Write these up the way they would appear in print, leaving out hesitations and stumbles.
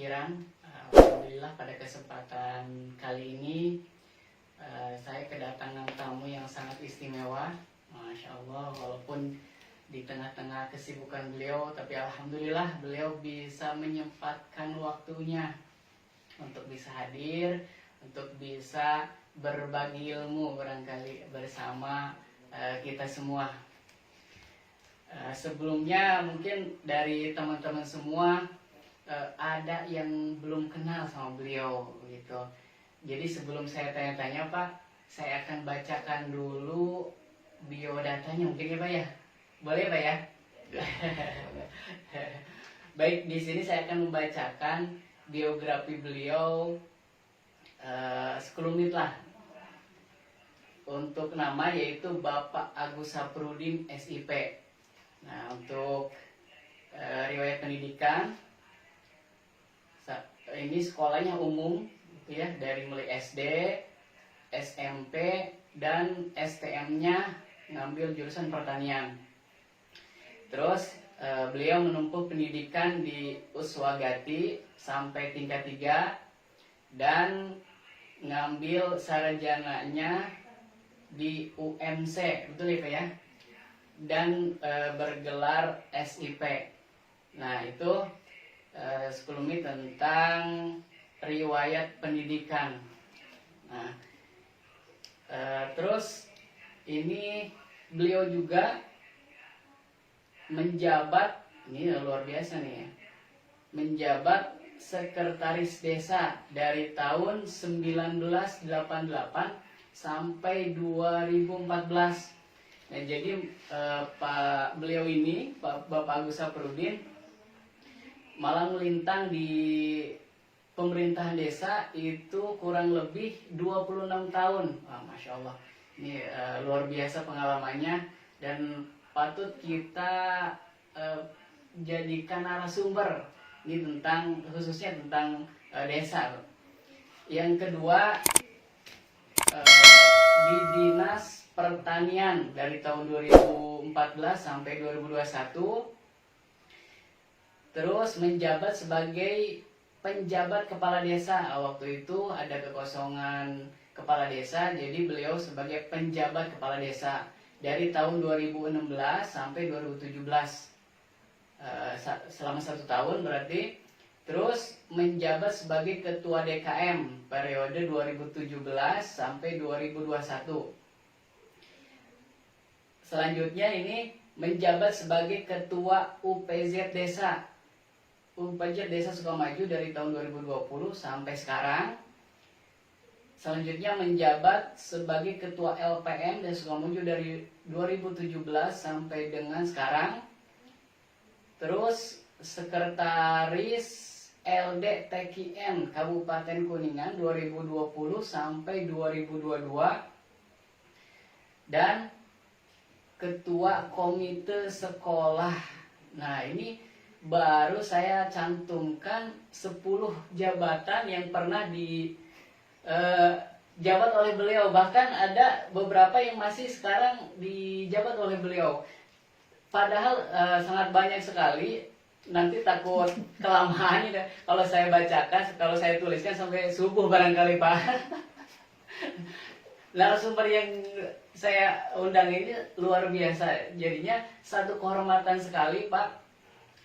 pemikiran. Alhamdulillah pada kesempatan kali ini saya kedatangan tamu yang sangat istimewa. Masya Allah, walaupun di tengah-tengah kesibukan beliau, tapi alhamdulillah beliau bisa menyempatkan waktunya untuk bisa hadir, untuk bisa berbagi ilmu barangkali bersama kita semua. Sebelumnya mungkin dari teman-teman semua ada yang belum kenal sama beliau gitu. Jadi sebelum saya tanya-tanya Pak, saya akan bacakan dulu biodatanya mungkin ya Pak ya. Boleh Pak ya? Baik, di sini saya akan membacakan biografi beliau sekelumit lah. Untuk nama yaitu Bapak Agus Saprudin SIP. Nah, untuk riwayat pendidikan ini sekolahnya umum ya, dari mulai SD, SMP dan STM-nya ngambil jurusan pertanian. Terus beliau menempuh pendidikan di Uswagati sampai tingkat 3 dan ngambil sarjananya di UMC, betul ya Pak ya? Dan bergelar SIP. Nah itu sekelumit tentang riwayat pendidikan. Nah terus ini beliau juga menjabat, ini luar biasa nih ya, menjabat sekretaris desa dari tahun 1988 sampai 2014. Nah, jadi beliau ini, Bapak Agus Saprudin, malah melintang di pemerintahan desa itu kurang lebih 26 tahun. Wah, Masya Allah, ini luar biasa pengalamannya dan patut kita jadikan narasumber ini tentang, khususnya tentang desa. Yang kedua, di Dinas Pertanian dari tahun 2014 sampai 2021. Terus menjabat sebagai penjabat kepala desa. Waktu itu ada kekosongan kepala desa, jadi beliau sebagai penjabat kepala desa dari tahun 2016 sampai 2017. Selama 1 tahun berarti. Terus menjabat sebagai ketua DKM periode 2017 sampai 2021. Selanjutnya ini menjabat sebagai ketua UPZ Desa. UPZ Desa Sukamaju dari tahun 2020 sampai sekarang. Selanjutnya menjabat sebagai ketua LPM Desa Sukamaju dari 2017 sampai dengan sekarang. Terus sekretaris LD TKN Kabupaten Kuningan 2020 sampai 2022 dan ketua komite sekolah. Nah, ini baru saya cantumkan 10 jabatan yang pernah dijabat oleh beliau. Bahkan ada beberapa yang masih sekarang dijabat oleh beliau. Padahal sangat banyak sekali. Nanti takut kelamaan kalau saya bacakan, kalau saya tuliskan sampai subuh barangkali Pak. Narasumber yang saya undang ini luar biasa. Jadinya satu kehormatan sekali Pak,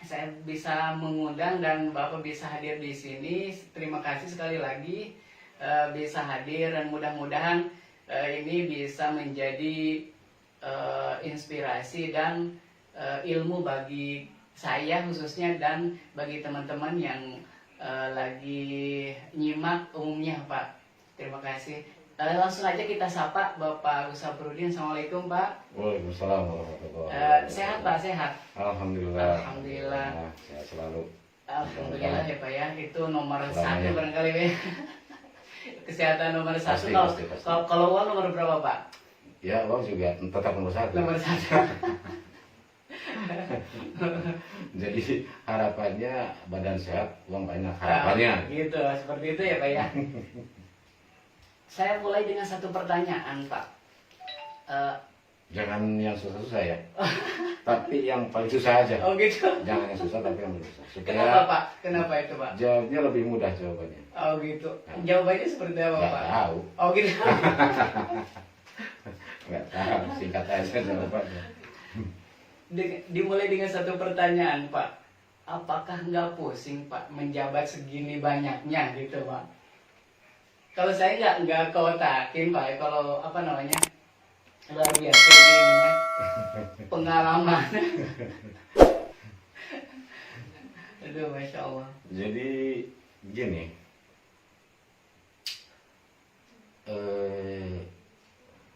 saya bisa mengundang dan Bapak bisa hadir di sini. Terima kasih sekali lagi bisa hadir dan mudah-mudahan ini bisa menjadi inspirasi dan ilmu bagi saya khususnya dan bagi teman-teman yang lagi nyimak umumnya Pak. Terima kasih. Langsung aja kita sapa Bapak Agus Saprudin. Assalamualaikum Pak. Waalaikumsalam warahmatullahi wabarakatuh. Sehat Pak, sehat? Alhamdulillah. Alhamdulillah. Nah, sehat selalu. Alhamdulillah ya Pak ya. Itu nomor Selamanya. 1 barangkali ya. Kesehatan nomor 1. Pasti. Kalau uang nomor berapa Pak? Ya, uang juga tetap nomor 1. Nomor 1. Jadi harapannya badan sehat, uang banyak harapannya. Gitu, seperti itu ya Pak ya. Saya mulai dengan satu pertanyaan Pak. Jangan yang susah-susah ya. Tapi yang paling susah aja. Oh gitu. Jangan yang susah tapi yang paling susah. Kenapa Supaya Pak? Kenapa itu Pak? jawabnya lebih mudah jawabannya. Oh gitu. Jawabannya seperti apa Nggak Pak? tahu. Oh gitu. Nggak tahu. Singkat aja jawabannya. Dimulai dengan satu pertanyaan Pak. Apakah nggak pusing Pak menjabat segini banyaknya gitu Pak? Kalau saya nggak kotakin Pak. Kalau apa namanya, luar biasa ininya pengalaman. Aduh, masya Allah. Jadi gini,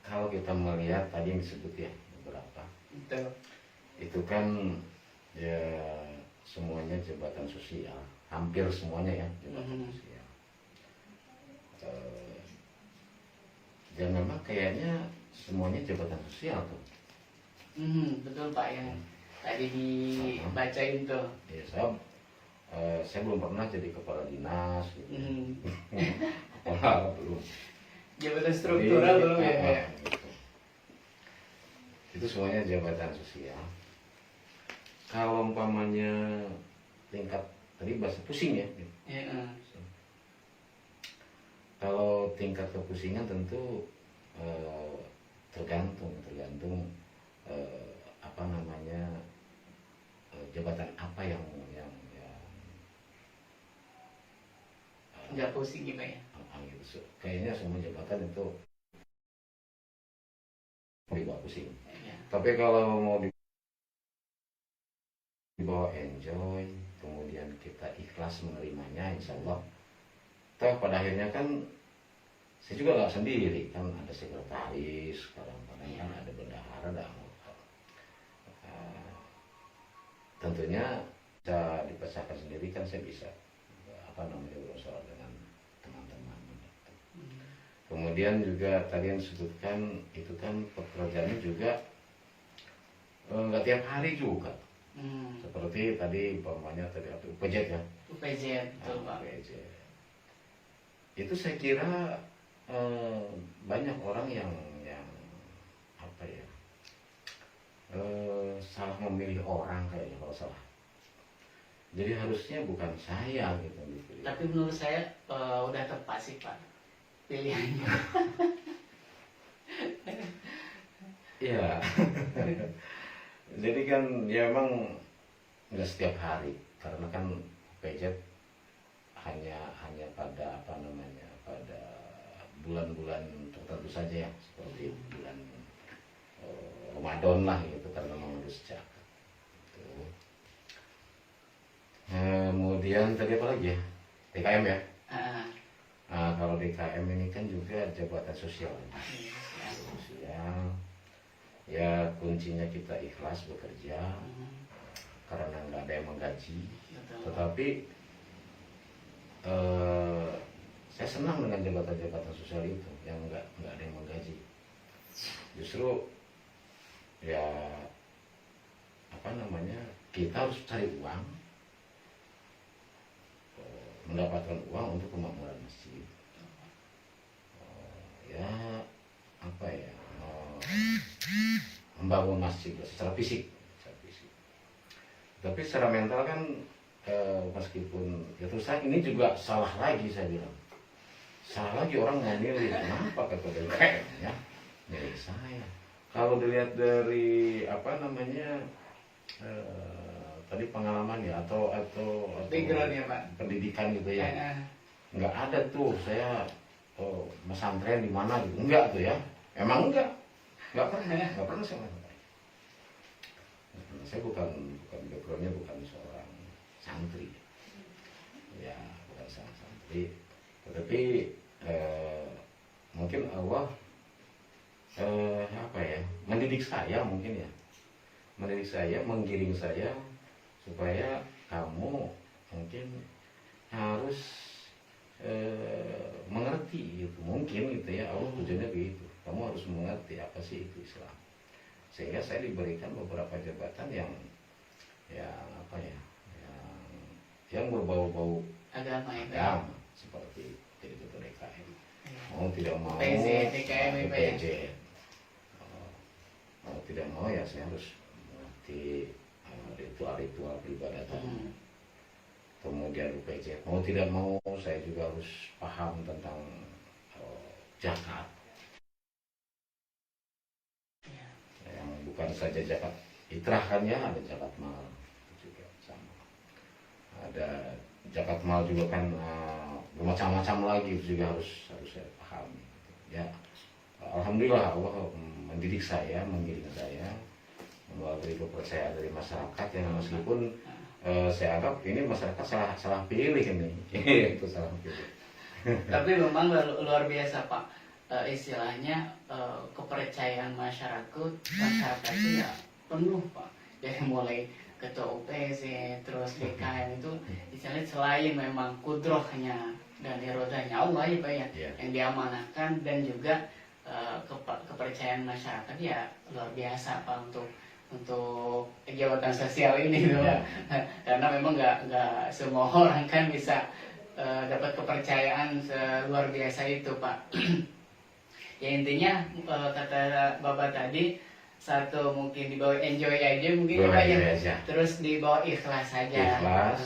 kalau kita melihat tadi yang disebut ya beberapa, Betul. itu kan ya semuanya jabatan sosial, hampir semuanya ya jabatan Mhm. sosial. Dan memang kayaknya semuanya jabatan sosial tuh. Betul Pak yang tadi dibacain tuh. Ya saya belum pernah jadi kepala dinas, gitu. Kepala belum. Jabatan struktural belum ya? Pak, ya? Gitu. Itu semuanya jabatan sosial. Kalau umpamanya tingkat tadi bahasa pusing ya. Iya. Kalau tingkat kepusingan tentu tergantung apa namanya jabatan apa yang Nggak pusing gitu ya? gitu. Kayaknya semua jabatan itu dibawa pusing. Iya. Tapi kalau mau dibawa enjoy, kemudian kita ikhlas menerimanya, insya Allah. Toh pada akhirnya kan saya juga nggak sendiri, kan ada sekretaris, kadang-kadang kan ada bendahara, ada anggota. Tentunya bisa dipecahkan sendiri kan saya bisa apa namanya berusaha dengan teman-teman. Kemudian juga tadi yang disebutkan itu kan pekerjaannya juga nggak tiap hari juga. Seperti tadi umpamanya tadi UPJ ya. UPJ, betul Pak. UPJ. Itu saya kira banyak orang yang apa ya salah memilih orang kayaknya kalau salah. Jadi harusnya bukan saya gitu. Tapi menurut saya udah tepat sih Pak pilihannya. Iya. Jadi kan ya memang nggak setiap hari karena kan PJ hanya pada apa namanya pada bulan-bulan tertentu saja ya seperti bulan Ramadan lah gitu karena mengurus zakat. Gitu. Kemudian tadi apa lagi ya? DKM ya? Nah, kalau DKM ini kan juga jabatan sosial. Sosial. Ya kuncinya kita ikhlas bekerja karena nggak ada yang menggaji. Tetapi saya senang dengan jabatan-jabatan sosial itu yang nggak ada yang menggaji. Justru ya apa namanya kita harus cari uang, mendapatkan uang untuk kemakmuran masjid. Ya apa ya membangun masjid secara fisik. Tapi secara mental kan meskipun ya terus ini juga salah lagi saya bilang. Salah lagi orang ngambil kenapa kata DKM ya milih saya. Kalau dilihat dari apa namanya tadi pengalaman ya atau background ya Pak, pendidikan gitu ya, nggak ada tuh saya pesantren di mana gitu, enggak tuh ya, emang nggak pernah saya melakukan. Saya bukan backgroundnya bukan seorang santri ya, bukan seorang santri, tetapi mungkin Allah apa ya mendidik saya mungkin ya, menggiring saya supaya kamu mungkin harus mengerti gitu, mungkin gitu ya, Allah tujuannya begitu, kamu harus mengerti apa sih itu Islam, sehingga saya diberikan beberapa jabatan yang apa ya yang berbau-bau agama seperti jadi ketua DKM, mau tidak mau PJ, DKM, PJ, tidak mau ya saya harus mengerti ritual-ritual peribadatan. Kemudian UPJ, mau tidak mau saya juga harus paham tentang zakat. Yang bukan saja zakat fitrah kan ya, ada zakat mal juga sama. Ada zakat mal juga kan bermacam-macam lagi, itu juga harus saya pahami. Ya, alhamdulillah Allah mendidik saya, menggiring saya, memberi kepercayaan dari masyarakat yang meskipun saya anggap ini masyarakat salah pilih ini. Itu salah pilih. Tapi memang luar biasa Pak, istilahnya kepercayaan masyarakat itu ya penuh Pak, dari mulai ketua UPC terus DKM itu istilahnya selain memang kudrohnya dan irodanya Allah ya Pak ya, yang diamanahkan, dan juga kepercayaan masyarakat ya luar biasa Pak untuk jabatan sosial ini gitu Pak. Karena memang nggak semua orang kan bisa dapat kepercayaan luar biasa itu Pak. Ya intinya kata Bapak tadi, satu mungkin dibawa enjoy aja mungkin Pak ya, terus dibawa ikhlas saja. Ikhlas.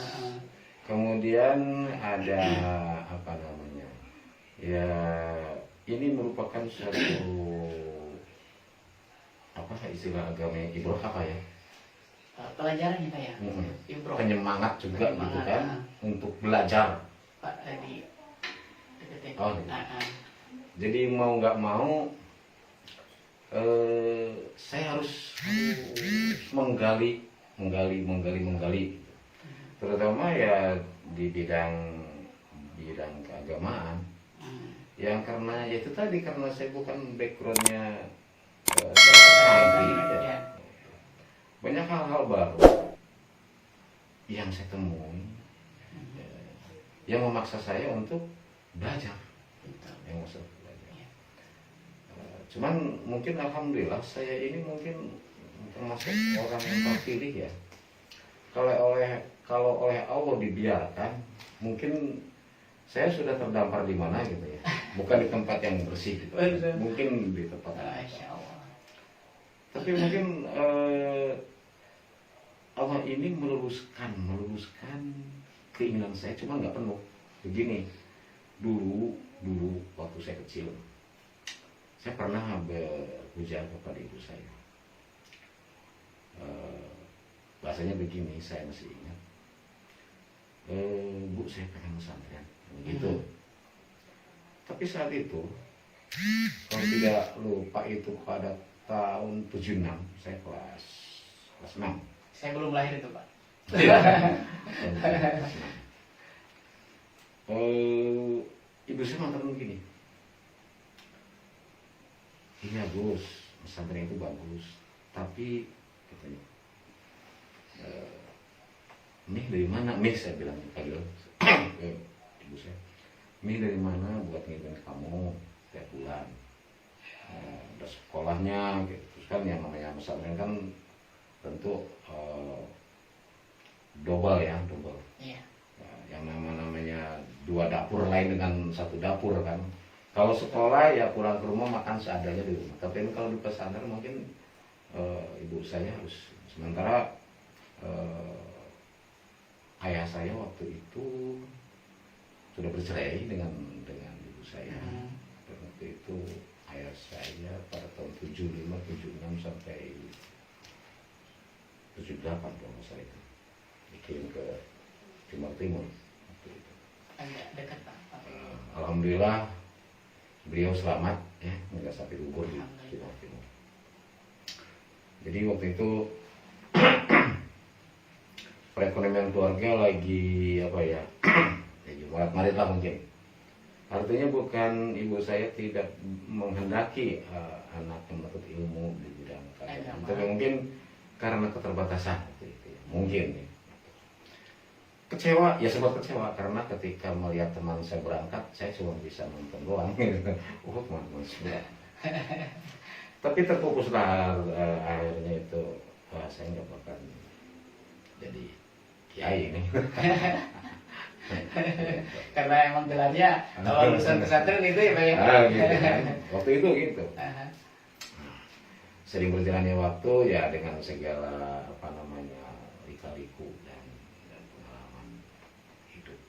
Kemudian ada apa namanya? Ya ini merupakan suatu apa istilah agamanya, ibroh apa ya? Pelajaran ya Pak ya. Ibroh. Penyemangat juga gitu kan, untuk belajar. Pak tadi deketin. Jadi mau nggak mau saya harus menggali, terutama ya di bidang keagamaan. Yang karena ya itu tadi, karena saya bukan backgroundnya banyak hal-hal baru yang saya temui yang memaksa saya untuk belajar, cuman mungkin alhamdulillah saya ini mungkin termasuk orang yang terpilih ya. Kalau oleh Allah dibiarkan, mungkin saya sudah terdampar di mana gitu ya, bukan di tempat yang bersih gitu. Mungkin di tempat tapi mungkin Allah ini meluruskan keinginan saya, cuma nggak penuh. Begini, dulu waktu saya kecil, saya pernah berujar kepada ibu saya. Bahasanya begini, saya masih ingat. Bu, saya pengen pesantren, gitu. Tapi saat itu, kalau tidak lupa itu pada tahun 76, saya kelas 6. Saya belum lahir itu Pak. Ibu saya mantan begini. Iya Gus, pesantren itu bagus, tapi katanya, Mih dari mana? Mih, saya bilang panggil ibu saya. Mih dari mana buat ngirim kamu tiap bulan? Ada sekolahnya, gitu. Terus kan yang namanya pesantren kan tentu double. Iya. Yang namanya 2 dapur lain dengan 1 dapur kan. Kalau sekolah ya pulang ke rumah makan seadanya di rumah. Tapi kalau di pesantren mungkin ibu saya harus, sementara ayah saya waktu itu sudah bercerai dengan ibu saya. Dan waktu itu ayah saya pada tahun 75, 76 sampai 78 kalau saya itu dikirim ke Timur waktu itu. Agak dekat Pak. Alhamdulillah beliau selamat ya, nggak sampai gugur di Timur. Jadi waktu itu perekonomian keluarga lagi apa ya, lagi marit lah mungkin. Artinya bukan ibu saya tidak menghendaki anak menuntut ilmu di bidang keagamaan, tapi mungkin karena keterbatasan waktu itu ya. Mungkin ya. Kecewa, ya sempat kecewa karena ketika melihat teman saya berangkat, saya cuma bisa nonton doang. Teman-teman sudah. Tapi terfokuslah akhirnya itu, saya nggak bakal jadi kiai ini. Karena emang gelarnya kalau lulusan pesantren itu ya Pak ya. Gitu kan. Waktu itu gitu. sering berjalannya waktu ya dengan segala apa namanya lika-liku dan pengalaman hidup.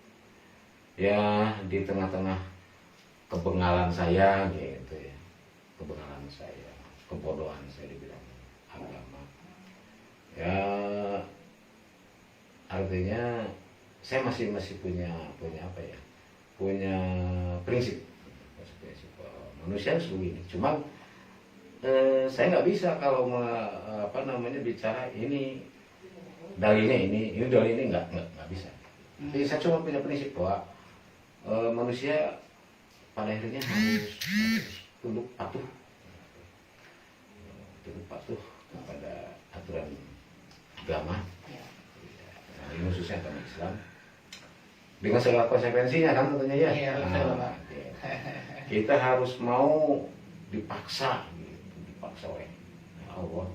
Ya di tengah-tengah kebengalan saya gitu ya, kebengalan saya, kebodohan saya di bidang agama. Ya artinya saya masih punya apa ya? Punya prinsip manusia harus begini. Cuman saya nggak bisa kalau apa namanya bicara ini dalilnya ini dalilnya nggak bisa. Jadi saya cuma punya prinsip bahwa manusia pada akhirnya harus tunduk patuh kepada aturan agama, ini khususnya agama Islam dengan segala konsekuensinya kan tentunya ya. Iya, betul, Pak. Kita harus mau dipaksa oleh Allah,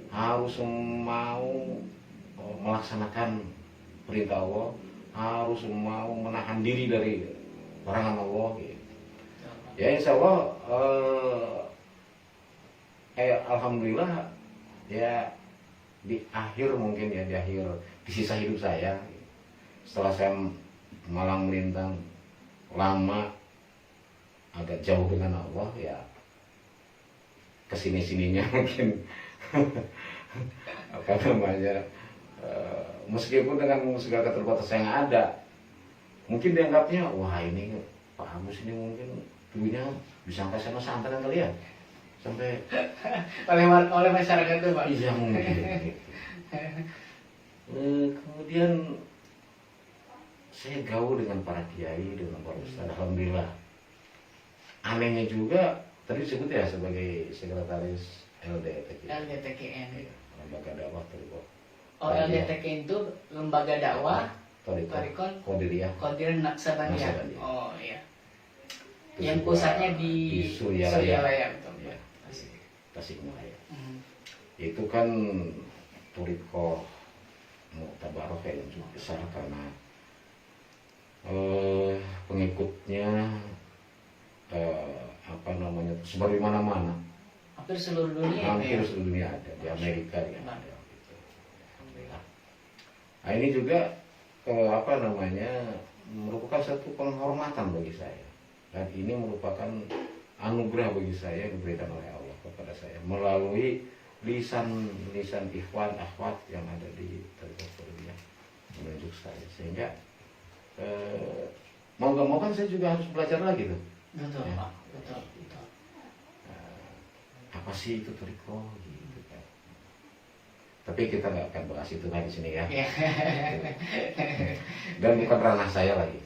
harus mau melaksanakan perintah Allah, harus mau menahan diri dari larangan Allah gitu. Ya insya Allah alhamdulillah ya di akhir mungkin ya di sisa hidup saya setelah saya malang melintang lama agak jauh dengan Allah ya kesini-sininya mungkin apa namanya meskipun dengan segala keterbatasan yang ada mungkin dianggapnya wah ini Pak Agus ini mungkin dulunya bisa angkat sama santri kali ya sampai oleh masyarakat tuh Pak. Iya mungkin gitu. Kemudian saya gaul dengan para kiai, dengan para ustaz, alhamdulillah. Anehnya juga tadi disebut ya sebagai sekretaris LDTKN. Lembaga dakwah Thariqah. Oh, LDTKN itu lembaga dakwah Thariqah Qadiriyah Naksabandia. Oh iya. Yang pusatnya di Suryalaya betul. Ya, Tasikmalaya. Itu kan Thariqah Mu'tabarokah yang cukup besar karena pengikutnya apa namanya sebar di mana-mana. Hampir seluruh dunia. Hampir seluruh dunia ada di Amerika juga ada. Gitu. Nah ini juga apa namanya merupakan satu penghormatan bagi saya dan ini merupakan anugerah bagi saya yang diberikan oleh Allah kepada saya melalui lisan ikhwan akhwat yang ada di Thariqah Qadiriyah menunjuk saya sehingga mau gak mau kan saya juga harus belajar lagi tuh. Betul ya. Pak, betul. Apa sih itu Thariqah gitu kan. Tapi kita nggak akan bahas itu lagi di sini ya. Dan bukan ranah saya lagi.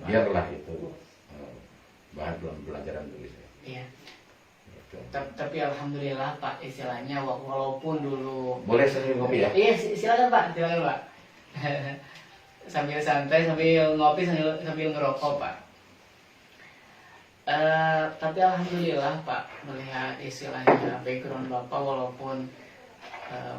Biarlah itu bahan pelajaran bagi saya. Iya. Gitu. Tapi alhamdulillah Pak, istilahnya walaupun dulu. Boleh sambil ngopi ya? Iya, silakan Pak, silakan Pak. Sambil santai, sambil ngopi, sambil ngerokok Pak. Tapi alhamdulillah Pak, melihat istilahnya background Bapak walaupun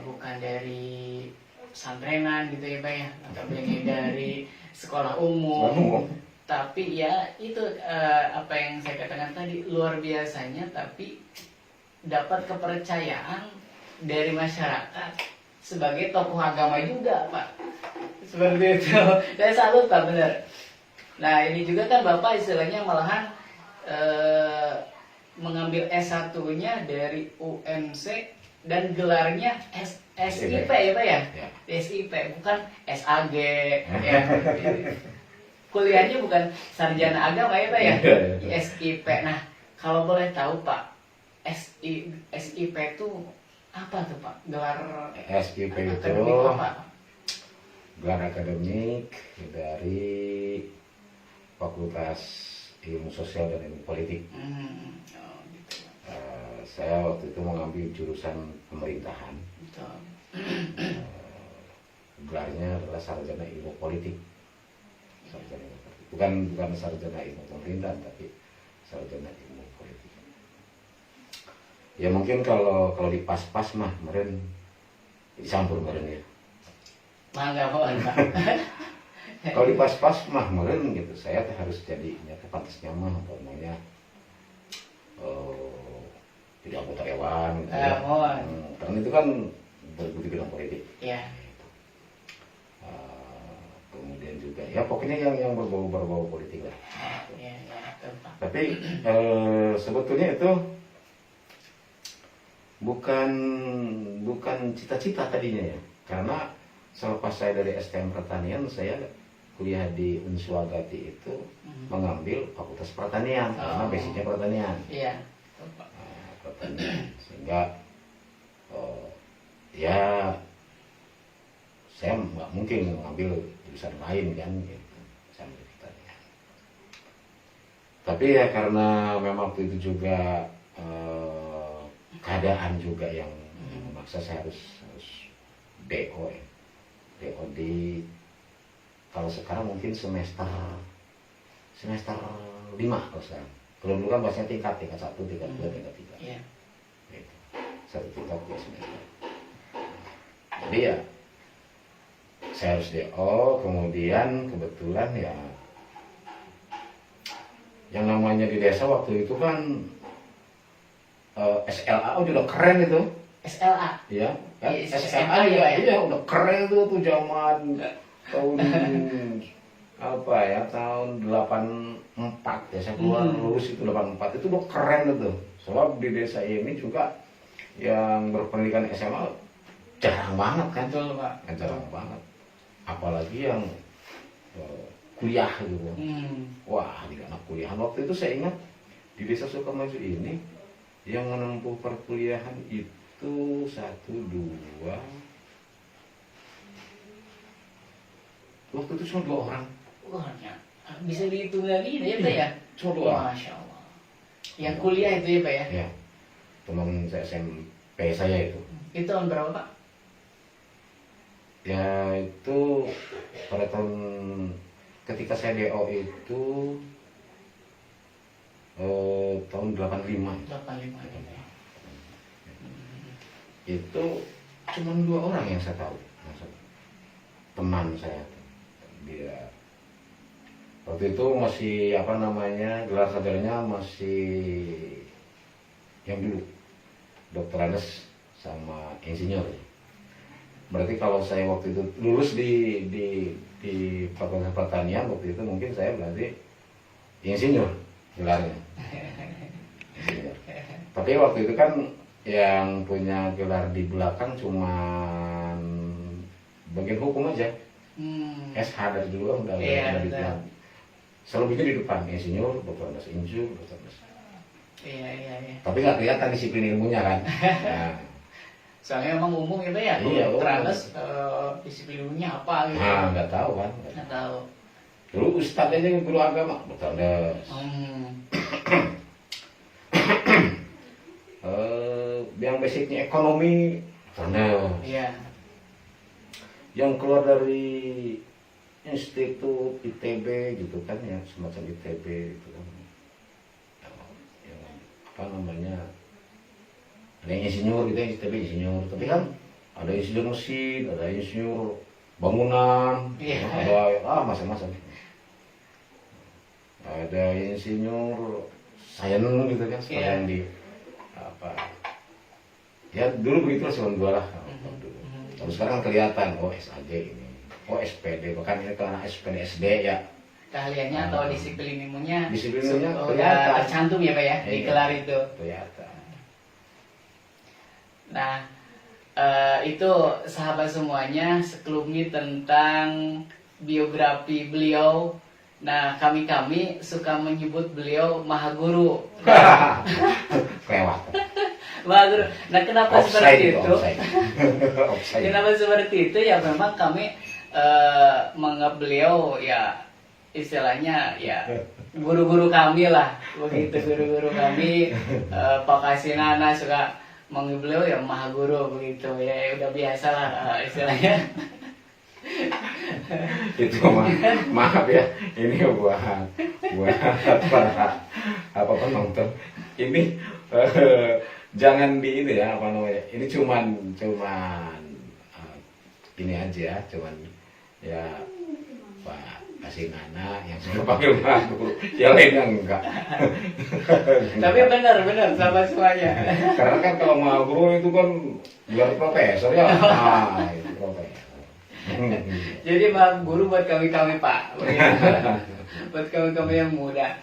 bukan dari santrenan gitu ya Pak ya, atau dari sekolah umum, tapi ya itu apa yang saya katakan tadi luar biasanya, tapi dapat kepercayaan dari masyarakat sebagai tokoh agama juga Pak, seperti itu. Saya salut Pak, benar. Nah ini juga kan Bapak istilahnya malahan mengambil S1-nya dari UMC dan gelarnya SIP ya Pak ya? SIP, bukan SAG ya. Kuliahnya bukan sarjana agama ya Pak ya? SIP. Nah, kalau boleh tahu Pak, SIP itu apa tuh Pak? Gelar SIP itu apa? Gelar akademik dari Fakultas Ilmu Sosial dan Ilmu Politik. Gitu. Saya waktu itu mengambil jurusan pemerintahan. Gelarnya adalah sarjana ilmu politik. Bukan sarjana ilmu pemerintahan, tapi sarjana ilmu politik. Ya mungkin kalau di pas-pas mah kemarin dicampur kemarin ya. Mangga Pak. Kalau di pas-pas mah kemarin gitu, saya harus jadi pantasnya mah namanya jadi anggota dewan gitu mohon. karena itu kan berbuti bidang politik. Iya. Kemudian juga ya pokoknya yang berbau politik lah. Iya, betul, Pak. Tapi sebetulnya itu bukan cita-cita tadinya ya, karena selepas saya dari STM Pertanian saya kuliah di Unswagati itu mengambil Fakultas Pertanian karena basicnya pertanian. Iya. Pertanian sehingga ya saya nggak mungkin mengambil jurusan lain kan gitu. Saya ambil pertanian. Tapi ya karena memang waktu itu juga keadaan juga yang memaksa saya harus DO ya. DO di kalau sekarang mungkin semester 5 kalau sekarang. Kalau dulu kan bahasanya tingkat 1, tingkat 2, tingkat 3. Iya. Gitu. 1 tingkat 2 semester. Jadi ya saya harus DO, kemudian kebetulan ya yang namanya di desa waktu itu kan SLA udah keren itu. SLA. Ya, kan? Iya, SLA SMA ya, ya? iya udah keren tuh zaman tahun apa ya, tahun 84 ya saya keluar lulus itu 84 itu udah keren itu. Sebab di desa ini juga yang berpendidikan SMA jarang banget kan. Betul, Pak. Jarang banget. Apalagi yang kuliah gitu. Wah, di anak kuliahan waktu itu saya ingat di desa Sukamaju ini yang menempuh perkuliahan itu 1, 2 waktu itu cuma 2 orang. Wah, bisa dihitung lagi ya Pak ya? Cuma 2 orang. Masya Allah. Yang kuliah itu ya Pak ya? Ya, teman saya SMP saya itu. Itu tahun berapa Pak? Ya itu pada tahun ketika saya DO itu tahun 85. 85 ya. Itu cuma 2 orang yang saya tahu, teman saya. Dia waktu itu masih apa namanya, gelar sarjananya masih yang dulu Dr. Andes sama insinyur. Berarti kalau saya waktu itu lulus di Fakultas Pertanian waktu itu mungkin saya berarti insinyur gelarnya. Insinyur. Tapi waktu itu kan yang punya gelar di belakang cuman bagian hukum aja. SH dari dulu udah di belakang. Selebihnya di depan insinyur, Dr. Andes insinyur, Dr. Andes. Iya. Tapi nggak kelihatan disiplin ilmunya kan. Nah. Soalnya emang umum gitu ya, Iya, Trandes disiplinnya apa gitu. Nah, nggak tahu kan. Nggak tahu. Dulu ustadz aja guru agama, Dr. Andes. Yang basicnya ekonomi, Dr. Andes. Iya. Yang keluar dari institut ITB gitu kan ya, semacam ITB gitu kan. Yang apa namanya? Ada yang insinyur gitu, ITB insinyur, tapi kan ada insinyur mesin, ada insinyur bangunan, ada macam-macam. Ada insinyur sains gitu kan, sekalian di apa? Ya dulu begitu cuma 2 lah. Tapi sekarang kelihatan, oh SAG ini, oh SPD, bahkan ini karena SPD SD ya. Keahliannya atau disiplin ilmunya. Disiplin ilmunya udah tercantum ya Pak ya, di Iya. gelar itu. Kelihatan. Nah, itu sahabat semuanya sekelumit tentang biografi beliau. Nah, kami suka menyebut beliau Mahaguru. Kelewatan. Mahaguru. Nah, kenapa seperti itu? Offside. Kenapa seperti itu? Ya memang kami menganggap beliau ya istilahnya ya guru-guru kami lah, begitu guru-guru kami. Pak Kasinana suka manggil beliau ya Mahaguru begitu ya, udah biasa lah istilahnya. Itu maaf ya, ini buat para penonton ini jangan di ini ya, apa namanya, ini cuman ini aja, cuman ya Pak kasih Nana yang suka panggil Magu, yang lainnya enggak. Tapi benar sama semuanya. Karena kan kalau Magu itu kan biar profesor ya, nah itu profesor. Jadi maaf guru buat kami Pak, buat kami yang muda.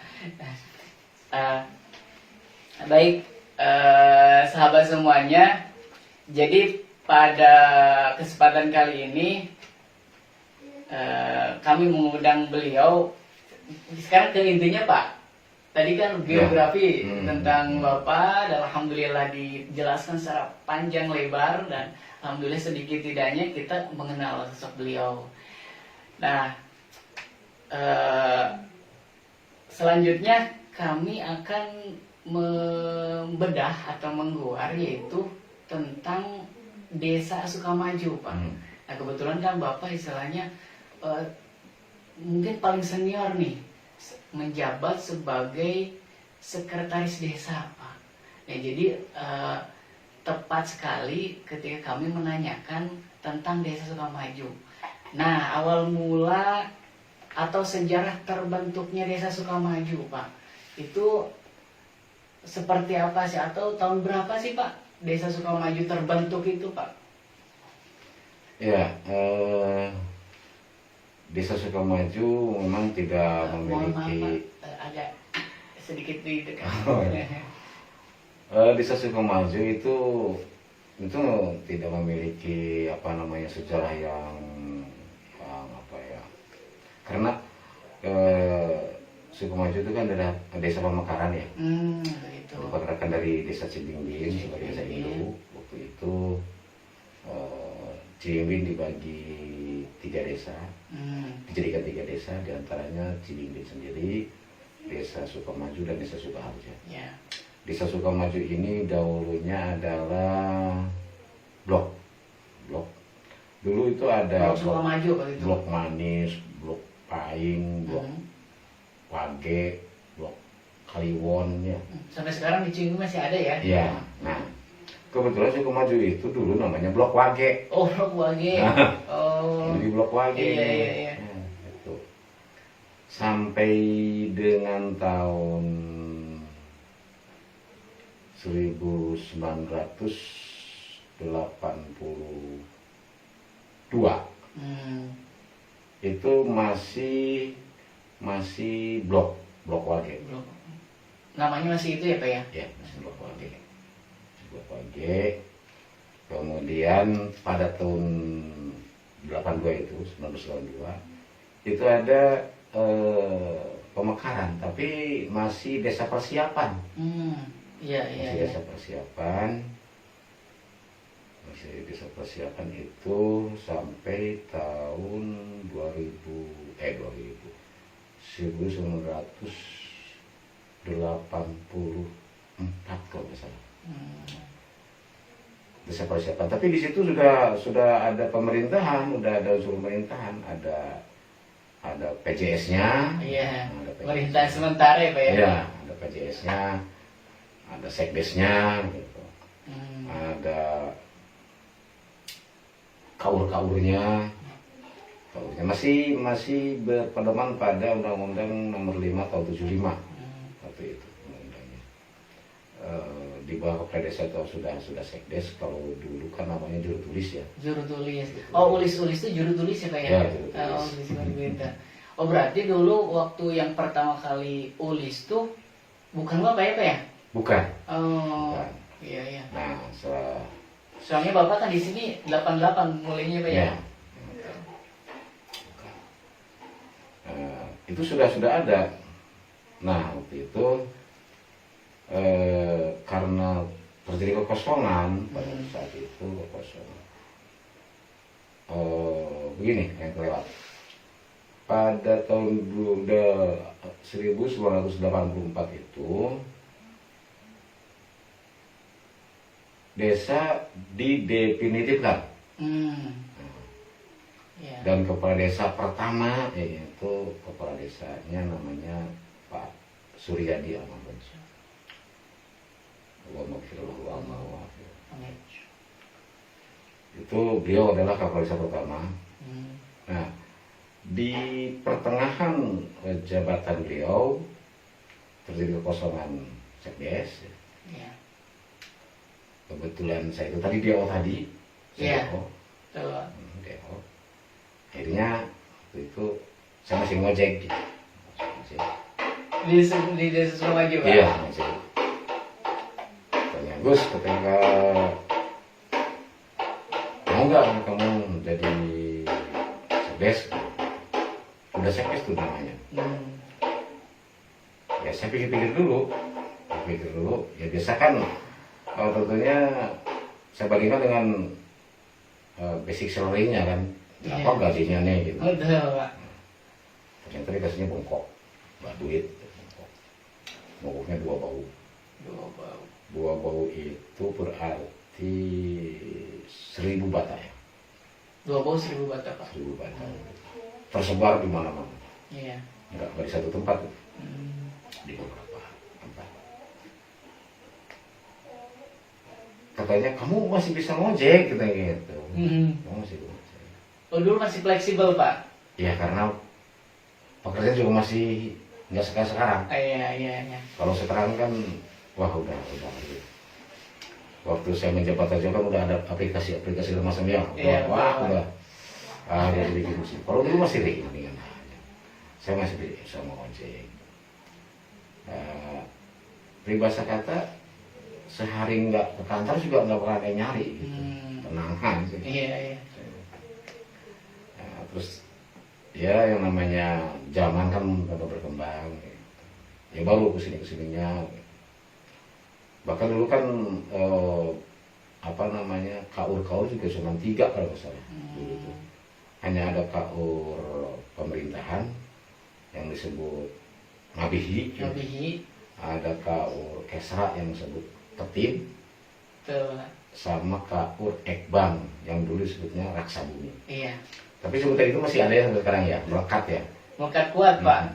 Baik, sahabat semuanya. Jadi pada kesempatan kali ini kami mengundang beliau. Sekarang ke intinya Pak. Tadi kan biografi tentang Bapak, dan alhamdulillah dijelaskan secara panjang lebar, dan alhamdulillah sedikit tidaknya kita mengenal sosok beliau. Nah, selanjutnya kami akan membedah atau mengguar, yaitu tentang Desa Sukamaju, Pak. Nah, kebetulan kan Bapak istilahnya mungkin paling senior nih, menjabat sebagai sekretaris desa, Pak. Nah, jadi tepat sekali ketika kami menanyakan tentang Desa Sukamaju. Nah, awal mula atau sejarah terbentuknya Desa Sukamaju, Pak, itu seperti apa sih, atau tahun berapa sih Pak Desa Sukamaju terbentuk itu, Pak? Ya, Desa Sukamaju memang tidak memiliki. Maaf, Pak, agak sedikit di dekat. Desa Sukamaju itu tidak memiliki sejarah yang apa ya, karena Sukamaju itu kan adalah desa pemekaran ya, itu. Pemekaran dari desa Cibimbing sebagai desa induk. Waktu itu Cibimbing dibagi 3 desa, dijadikan 3 desa, diantaranya Cibimbing sendiri, Desa Sukamaju dan Desa Sukaharja. Ya. Desa Sukamaju ini dahulunya adalah blok. Dulu itu ada Sukamaju, Pak, itu. Blok Manis, Blok Paing, Blok Wage, Blok Kaliwon ya. Sampai sekarang di Cibimbing masih ada ya? Iya. Nah, kebetulan Sukamaju itu dulu namanya Blok Wage. Oh, Blok Wage. Oh. Jadi Blok Wage. Iya. Nah, itu. Sampai dengan tahun 1982 itu masih blok Wage. Namanya masih itu ya, Pak ya? Ya, masih blok Wage. Kemudian pada tahun 1982 itu ada pemekaran, tapi masih desa persiapan. Iya. Masih desa persiapan itu sampai tahun 1984 kalau nggak salah. Desa persiapan. Tapi di situ sudah ada pemerintahan, udah ada unsur pemerintahan, ada PJS-nya. Iya. Pemerintahan sementara ya, Pak ya? Iya, ada PJS-nya, ada sekdesnya, gitu. Ada kaur-kaurnya. Masih berpedoman pada Undang-Undang Nomor 5 Tahun 75 waktu itu undang-undangnya. Di bawah kepala desa itu sudah sekdes. Kalau dulu kan namanya juru tulis ya. Juru tulis. Oh, ulis-ulis itu juru tulis ya, Pak ya? Ya, juru tulis. Oh, ulis berbeda. Oh, berarti dulu waktu yang pertama kali ulis tuh bukan Bapak ya, Pak ya? Bukan. Oh. Bukan. Iya. Nah, soalnya Bapak kan di sini 88 mulainya, Pak ya? Itu sudah ada. Nah, waktu itu karena terjadi kekosongan pada saat itu begini yang kelewat. Pada tahun 1984 itu desa didefinitifkan. Dan kepala desa pertama yaitu kepala desanya namanya Pak Suryadi Almarhum. Itu beliau adalah kepala desa pertama. Nah, Di pertengahan jabatan beliau terjadi kekosongan sekdes. Iya. Kebetulan saya itu tadi DO tadi. Iya. DO. Tuh. DO. Akhirnya waktu itu saya masih ngojek gitu. Di desa Sukamaju, Pak? Iya, masih. Tanya Gus, katanya mau nggak kamu jadi sekdes? Udah sekdes tuh namanya. Ya saya pikir-pikir dulu, ya biasa kan tentunya saya bandingkan dengan basic salary-nya kan, Iya. apa gajinya nih gitu. Betul, Pak. Ternyata dikasihnya bongkok, nggak duit, bongkoknya 2 bau. Dua bau itu berarti 1000 bata ya. 2 bau 1000 bata, Pak. 1000 bata. Tersebar di mana-mana. Iya. Nggak di satu tempat, Hmm. di beberapa tempat. Katanya kamu masih bisa ngojek, katanya gitu. Kamu masih bisa ngojek. Oh, dulu masih fleksibel, Pak? Ya karena pekerjaan juga masih nggak sekarang. Iya. Kalau sekarang kan, wah udah. Waktu saya menjabat aja kan udah ada aplikasi macamnya. Iya, Wah, betul. udah. Udah bikin sih. Kalau dulu masih ringan aja. Saya masih bisa ngojek. Peribahasa kata sehari nggak ke kantor juga nggak bakal ada yang nyari gitu. Tenangan sih. Iya. Terus ya yang namanya zaman kan udah berkembang gitu. Ya baru kesininya bahkan dulu kan kaur juga cuma 3 kalau nggak salah dulu tuh. Hanya ada kaur pemerintahan yang disebut ngabihi, ada kaur kesra yang disebut ketib, sama kaur ekbang yang dulu disebutnya raksa bumi. Iya. Tapi sebutan itu masih ada ya sampai sekarang ya, melekat ya. Melekat kuat, Pak.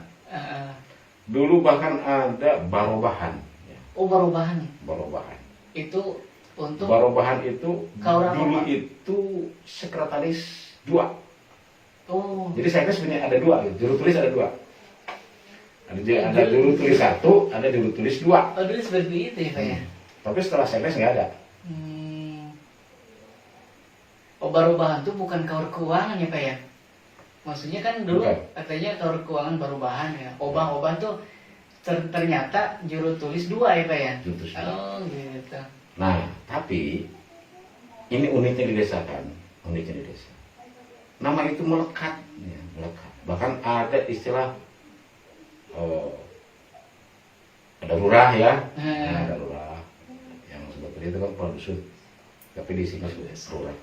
Dulu bahkan ada barobahan. Ya. Oh, barobahan. Barobahan. Itu untuk Barobahan itu Kaur apa, dulu Pak? itu sekretaris 2. Oh. Jadi saya punya ada 2, gitu. Juru tulis ada 2. Ada juru tulis 1, ada juru tulis 2. Oh, dulu seperti itu ya, Pak ya? Tapi setelah saya nggak ada. Oh, barobahan itu bukan kaur keuangan ya, Pak ya? Maksudnya kan dulu Bukan. katanya kaur keuangan barobahan ya. Obah-obah tuh ternyata juru tulis 2 ya, Pak ya? Juru tulis 2. Oh, gitu. Nah, tapi ini uniknya di desa kan, uniknya di desa. Nama itu melekat, ya, melekat. Bahkan ada istilah ada lurah ya, ada lurah. Yang sebetulnya itu kan produser, tapi di sini lurah.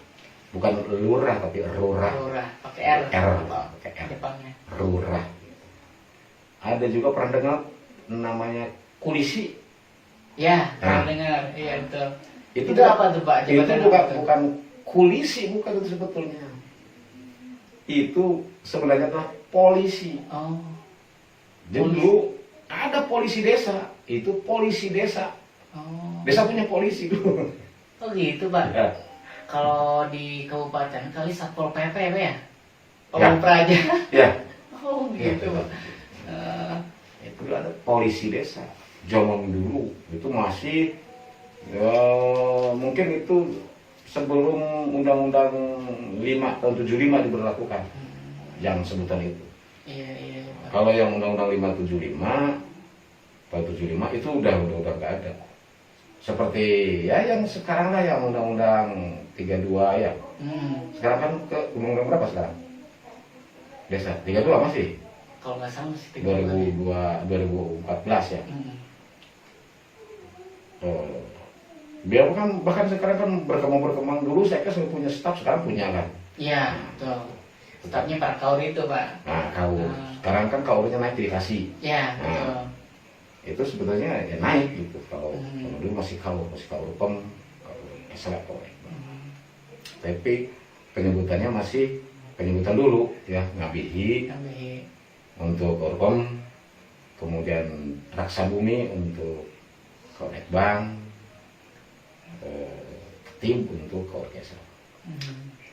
Bukan lurah tapi rurah. Lurah, pakai R. Pakai R. Depannya. Rurah. Ada juga pernah dengar namanya kulisi. Ya, pernah dengar. Iya, betul. Itu bukan- apa tuh, Pak? Itu Jabatan bukan apa tuh? bukan kulisi, bukan itu sebetulnya. Itu sebenarnya adalah polisi. Oh. Jadi dulu ada polisi desa, itu polisi desa. Oh. Desa punya polisi dulu. Oh, gitu, Pak. Ya. Kalau di kabupaten kali Satpol PP Pak ya? Ya. Pamung Praja. Ya. Oh, gitu, Pak. Itu ada polisi desa. Zaman dulu itu masih ya, mungkin itu sebelum Undang-Undang 5 tahun 75 diberlakukan. Yang sebutan itu. Iya, Pak. Kalau yang Undang-Undang 575 tahun 75 itu udah nggak ada. Seperti ya yang sekarang lah yang Undang-Undang 32 ya. Sekarang kan ke Undang-Undang berapa sekarang? Desa 32 masih. Kalau nggak salah masih 2014 ya. Biar bahkan sekarang kan berkembang dulu saya kan sudah punya staf, sekarang punya kan. Iya, betul. Stafnya para kaur itu, Pak. Nah, kaur. Sekarang kan kaurnya naik dikasih. Iya, betul. Nah, itu sebetulnya ya naik gitu. Kalau dulu masih kaur pem, kaur esra, kaur. Tapi penyebutannya masih penyebutan dulu ya, ngabihi untuk korpom, kemudian raksa bumi untuk korek bank, ketib untuk korek kesra.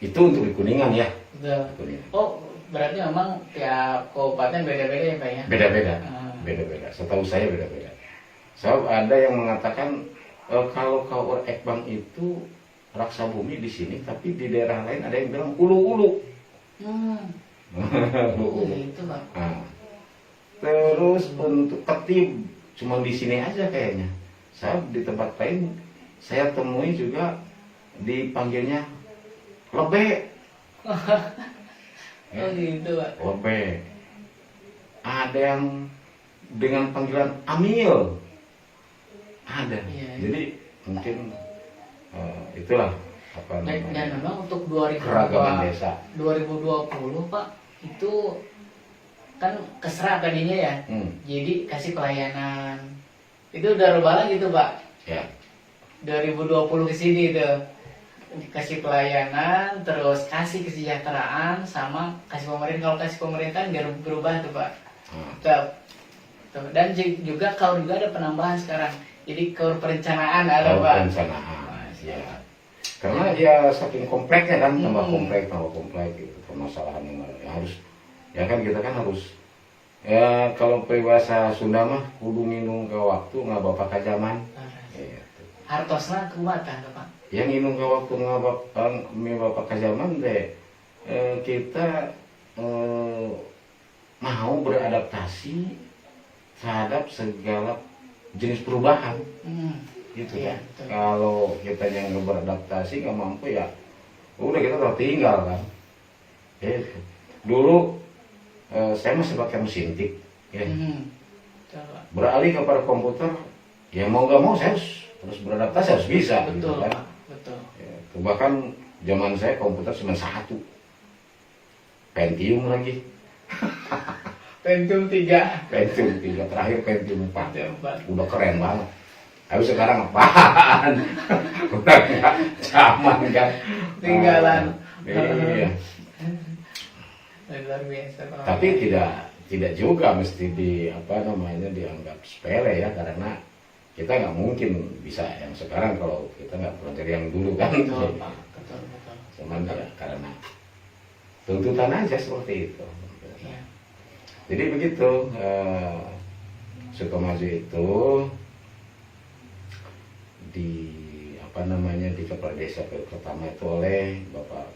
Itu untuk di Kuningan ya. Betul. Kuningan. Oh, Berarti memang tiap kabupaten beda-beda ya Pak ya? Beda-beda, Ah. beda-beda. Setahu saya beda-beda. Sebab ada yang mengatakan kalau KUR Ekbang itu raksa bumi di sini, tapi di daerah lain ada yang bilang ulu-ulu. Hmm. Ulu-ulu. Gitu Pak. Nah, terus untuk ketib cuma di sini aja kayaknya. Saya di tempat lain saya temui juga dipanggilnya lebe, Oh gitu Pak. lebe. Ada yang dengan panggilan amil, ada. Iya. Jadi mungkin itulah apa Dan namanya memang untuk keragaman desa. 2020 Pak itu kan keserah tadinya ya. Hmm, Jadi kasih pelayanan. Itu udah rubah lagi tuh Pak. ya. 2020 ke sini tuh. Kasih pelayanan, terus kasih kesejahteraan sama kasih pemerintah. Kalau kasih pemerintahan biar berubah tuh Pak. Nah, Tuh. Dan juga KUR juga ada penambahan sekarang. Jadi KUR perencanaan ada kalau Pak. perencanaan, ya. Karena dia saking kompleknya kan, tambah Hmm. komplek gitu permasalahan yang harus, ya kan kita kan harus, ya kalau peribahasa Sunda mah kudu minum ke waktu nggak bapak ke zaman. Ya, gitu. Hartosna kumaha tuh Pak. Yang minum ke waktu nggak bapak ke zaman deh, kita mau beradaptasi terhadap segala jenis perubahan. Gitu Iya, kan. betul. Kalau kita yang nggak beradaptasi nggak mampu ya udah kita tertinggal kan. Dulu saya masih pakai mesin tik ya. Coba. Beralih kepada komputer ya mau nggak mau saya harus beradaptasi, harus bisa gitu Betul kan. Pak. Betul. Ya, bahkan zaman saya komputer cuma satu, Pentium lagi, Pentium 3. Pentium 3 terakhir Pentium 4. Pentium 4. Udah keren banget. Tapi sekarang apaan? Udah nggak zaman kan. Tinggalan. Iya. Luar biasa Pak. Tapi tidak juga mesti dianggap sepele ya, karena kita nggak mungkin bisa yang sekarang kalau kita nggak belajar yang dulu kan. Betul Pak. Betul. Cuman ya karena tuntutan aja seperti itu. Iya. Jadi begitu, Sukamaju itu di kepala desa pertama itu oleh Bapak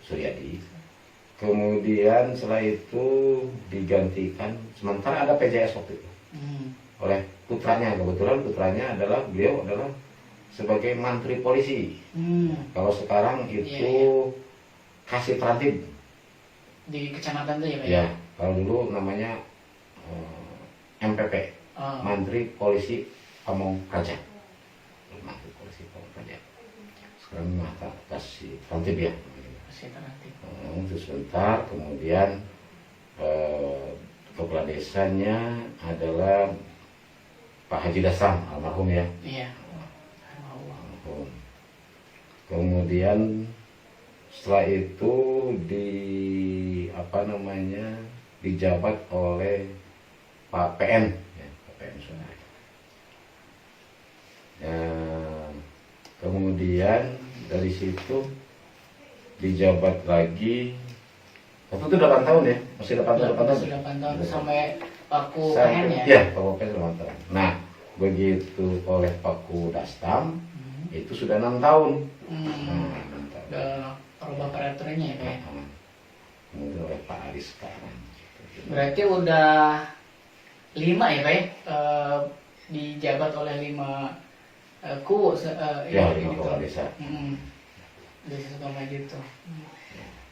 Suryadi. Kemudian setelah itu digantikan, sementara ada PJS waktu itu oleh putranya. Kebetulan putranya beliau adalah sebagai mantri polisi. Kalau sekarang itu Kasih Prantib Di kecamatan tuh ya Pak. ya. Kalau dulu namanya MPP, Oh. Mantri Polisi Pamong Praja. Mantri Polisi Pamong Praja. Sekarang Kasih Prantib ya. Kasih Prantib. Terus sebentar kemudian kepala desanya adalah Pak Haji Dasam almarhum ya. Iya. Almarhum. Kemudian setelah itu dijabat oleh Pak PN ya, Pak PN Sungai. Kemudian dari situ dijabat lagi waktu itu 8 tahun ya, masih 8 tahun. Sudah 8 tahun sampai Paku Sampai- PN ya. Iya, Paku PN 8 tahun. Nah, begitu oleh Paku Dastam itu sudah 6 tahun. Nah, 6 tahun. Udah rubah peraturannya ya Pak. Ya? Kemudian oleh Pak Aris sekarang. Berarti udah 5 ya Pak ya? Dijabat oleh 5 kubu Ya, ini 5 tuh. kepala desa. Desa Sukamaju tuh.